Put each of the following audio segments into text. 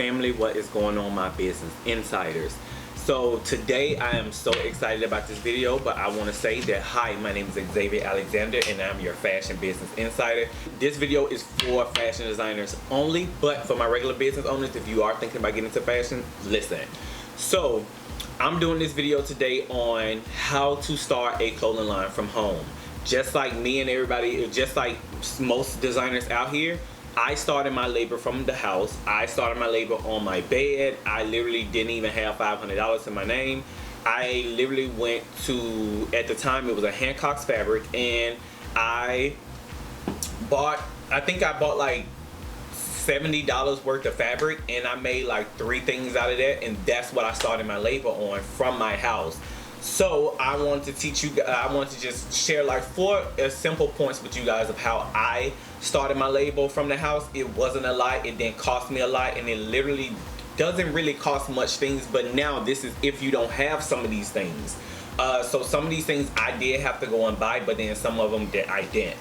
Family, what is going on, my business insiders? So today I am so excited about this video, but I want to say that hi, my name is Xavier Alexander and I'm your fashion business insider. This video is for fashion designers only, but for my regular business owners, if you are thinking about getting into fashion, listen. So I'm doing this video today on how to start a clothing line from home. Just like me and everybody, just like most designers out here, I started my labor from the house. I started my labor on my bed. I literally didn't even have $500 in my name. I literally went to, at the time it was a Hancock's fabric, and I think I bought like $70 worth of fabric, and I made like 3 things out of that, and that's what I started my labor on from my house. So I want to teach you, I want to just share like 4 simple points with you guys of how I started my label from the house. It wasn't a lot, it didn't cost me a lot, and it literally doesn't really cost much things, but now this is if you don't have some of these things. So some of these things I did have to go and buy, but then some of them that I didn't.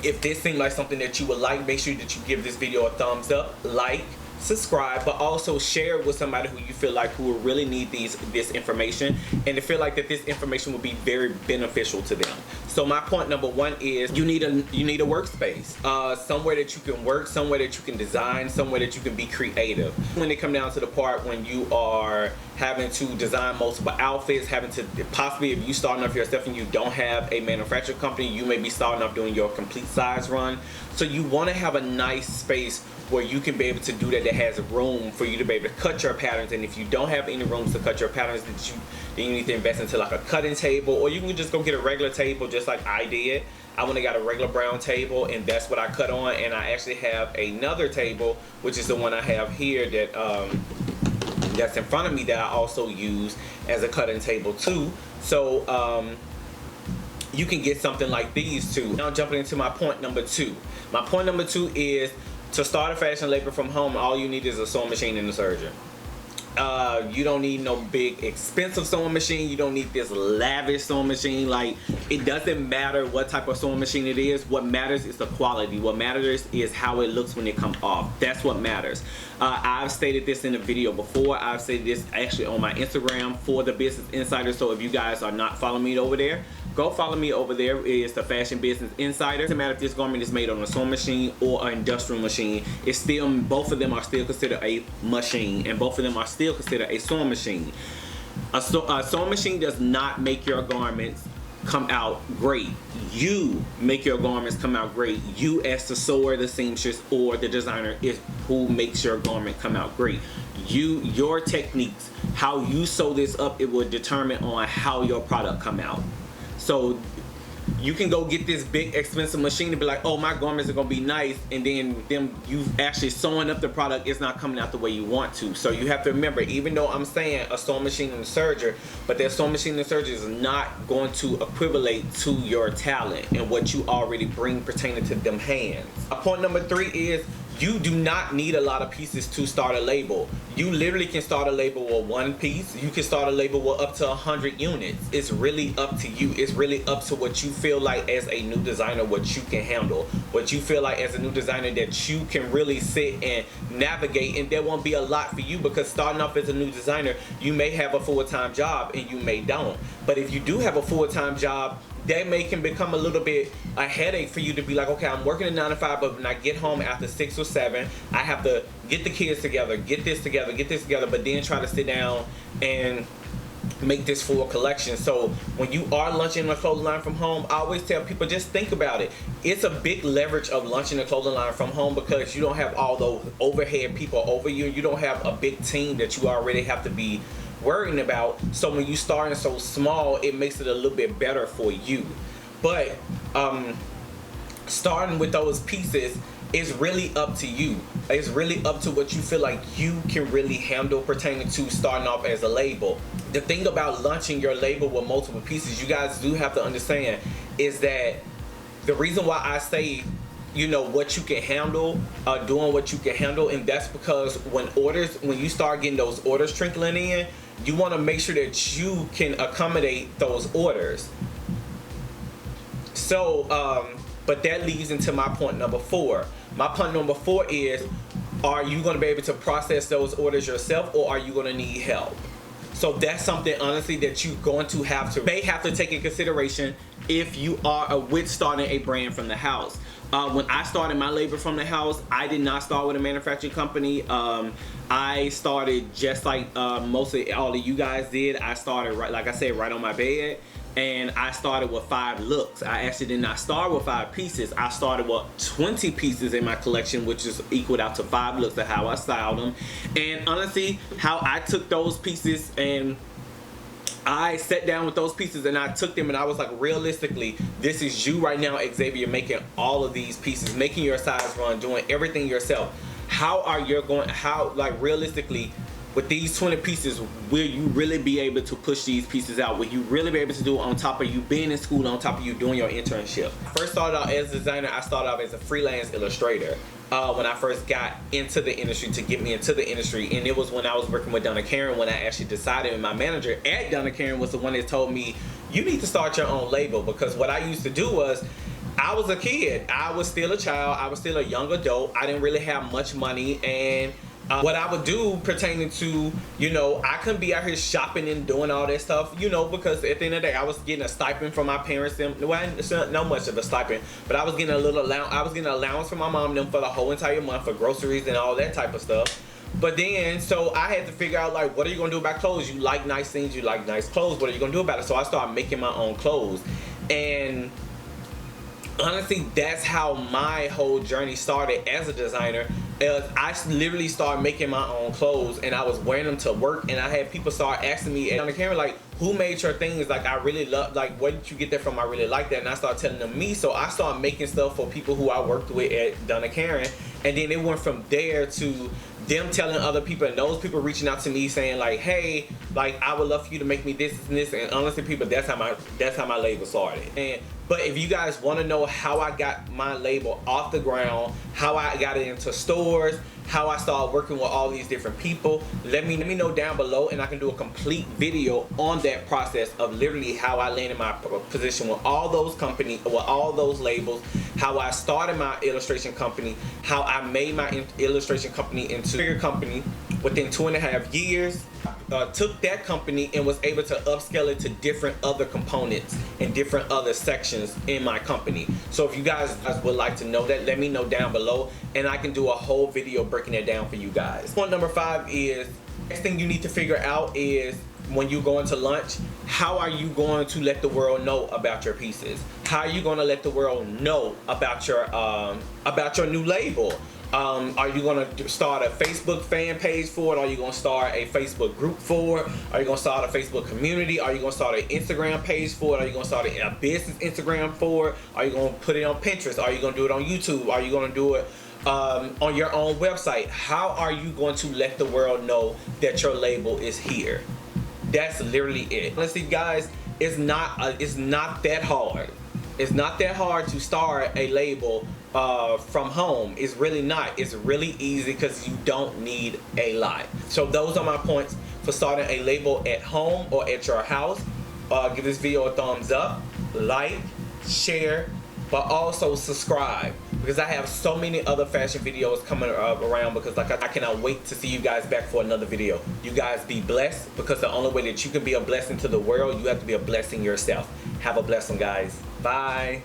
If this seemed like something that you would like, make sure that you give this video a thumbs up, like, subscribe, but also share it with somebody who you feel like who will really need this information, and to feel like that this information will be very beneficial to them. So my point number 1 is you need a workspace, somewhere that you can work, somewhere that you can design, somewhere that you can be creative. When it come down to the part when you are having to design multiple outfits, having to possibly, if you starting off yourself and you don't have a manufacturing company, you may be starting off doing your complete size run. So you want to have a nice space where you can be able to do that, that has room for you to be able to cut your patterns. And if you don't have any rooms to cut your patterns, then you need to invest into like a cutting table, or you can just go get a regular table just like I did. I went and got a regular brown table, and that's what I cut on. And I actually have another table, which is the one I have here that that's in front of me, that I also use as a cutting table too. So you can get something like these too. Now jumping into my point number 2. My point number 2 is to start a fashion labor from home, all you need is a sewing machine and a serger. You don't need no big expensive sewing machine. You don't need this lavish sewing machine. Like, it doesn't matter what type of sewing machine it is. What matters is the quality. What matters is how it looks when it comes off. That's what matters. I've stated this in a video before. I've stated this actually on my Instagram for the Business Insider. So if you guys are not following me over there, go follow me over there. It's the Fashion Business Insider. It doesn't matter if this garment is made on a sewing machine or an industrial machine. It's still, both of them are still considered a machine, and both of them are still considered a sewing machine. A sewing machine does not make your garments come out great. You make your garments come out great. You, as the sewer, the seamstress, or the designer, is who makes your garment come out great. Your techniques, how you sew this up, it will determine on how your product come out. So you can go get this big expensive machine and be like, oh, my garments are gonna be nice, and then you actually sewing up the product, it's not coming out the way you want to. So you have to remember, even though I'm saying a sewing machine and a serger, but that sewing machine and serger is not going to equivalent to your talent and what you already bring pertaining to them hands. Point number 3 is you do not need a lot of pieces to start a label. You literally can start a label with 1 piece. You can start a label with up to 100 units. It's really up to you. It's really up to what you feel like as a new designer, what you can handle. What you feel like as a new designer that you can really sit and navigate, and there won't be a lot for you, because starting off as a new designer, you may have a full-time job and you may don't. But if you do have a full-time job, that can become a little bit a headache for you to be like, okay, I'm working a 9 to 5, but when I get home after 6 or 7, I have to get the kids together, get this together, but then try to sit down and make this full collection. So when you are launching a clothing line from home, I always tell people, just think about it. It's a big leverage of launching a clothing line from home, because you don't have all those overhead people over you. You don't have a big team that you already have to be worrying about. So when you starting so small, it makes it a little bit better for you. But starting with those pieces is really up to you. It's really up to what you feel like you can really handle pertaining to starting off as a label. The thing about launching your label with multiple pieces, you guys do have to understand, is that the reason why I say, you know, what you can handle, doing what you can handle, and that's because when you start getting those orders trickling in, you want to make sure that you can accommodate those orders. So but that leads into my point number 4. My point number 4 is Are you going to be able to process those orders yourself, or are you going to need help? So that's something, honestly, that you're going to may have to take in consideration if you are with starting a brand from the house. When I started my labor from the house, I did not start with a manufacturing company. I started just like mostly all of you guys did. I started, right, like I said, right on my bed. And I started with 5 looks. I actually did not start with 5 pieces. I started with 20 pieces in my collection, which is equaled out to 5 looks of how I styled them. And honestly, how I took those pieces and I sat down with those pieces and I took them and I was like, realistically, this is you right now, Xavier, making all of these pieces, making your size run, doing everything yourself. Like realistically, with these 20 pieces, will you really be able to push these pieces out? Will you really be able to do it on top of you being in school, on top of you doing your internship? First started out as a designer, I started out as a freelance illustrator when I first got into the industry, to get me into the industry. And it was when I was working with Donna Karen when I actually decided, and my manager at Donna Karen was the one that told me, you need to start your own label. Because what I used to do was, I was a kid, I was still a child, I was still a young adult, I didn't really have much money, and what I would do pertaining to, you know, I couldn't be out here shopping and doing all that stuff, you know, because at the end of the day, I was getting a stipend from my parents. Well, it's not much of a stipend, but I was getting a little allowance. I was getting an allowance from my mom and them for the whole entire month for groceries and all that type of stuff. But then, so I had to figure out, like, what are you gonna do about clothes? You like nice things, you like nice clothes. What are you gonna do about it? So I started making my own clothes, and honestly, that's how my whole journey started as a designer. I literally started making my own clothes and I was wearing them to work, and I had people start asking me on the camera, like, who made your things? Like, I really love, like, where did you get that from? I really like that. And I started telling them me. So I started making stuff for people who I worked with at Donna Karen, and then it went from there to them telling other people, and those people reaching out to me saying, like, hey, like, I would love for you to make me this and this. And honestly, people, that's how my label started. But if you guys want to know how I got my label off the ground, how I got it into stores, how I started working with all these different people, let me know down below, and I can do a complete video on that process of literally how I landed my position with all those companies, with all those labels, how I started my illustration company, how I made my illustration company into a bigger company within 2.5 years. Took that company and was able to upscale it to different other components and different other sections in my company. So if you guys would like to know that, let me know down below, and I can do a whole video breaking it down for you guys. Point number 5 is, next thing you need to figure out is, when you go into lunch, how are you going to let the world know about your pieces? How are you going to let the world know about your new label? Are you going to start a Facebook fan page for it? Are you going to start a Facebook group for it? Are you going to start a Facebook community? Are you going to start an Instagram page for it? Are you going to start a business Instagram for it? Are you going to put it on Pinterest? Are you going to do it on YouTube? Are you going to do it on your own website? How are you going to let the world know that your label is here? That's literally it. Honestly, guys, it's not that hard. It's not that hard to start a label from home. It's really not. It's really easy because you don't need a lot. So those are my points for starting a label at home or at your house. Give this video a thumbs up, like, share, but also subscribe, because I have so many other fashion videos coming around, because like I cannot wait to see you guys back for another video. You guys be blessed, because the only way that you can be a blessing to the world, you have to be a blessing yourself. Have a blessing, guys. Bye.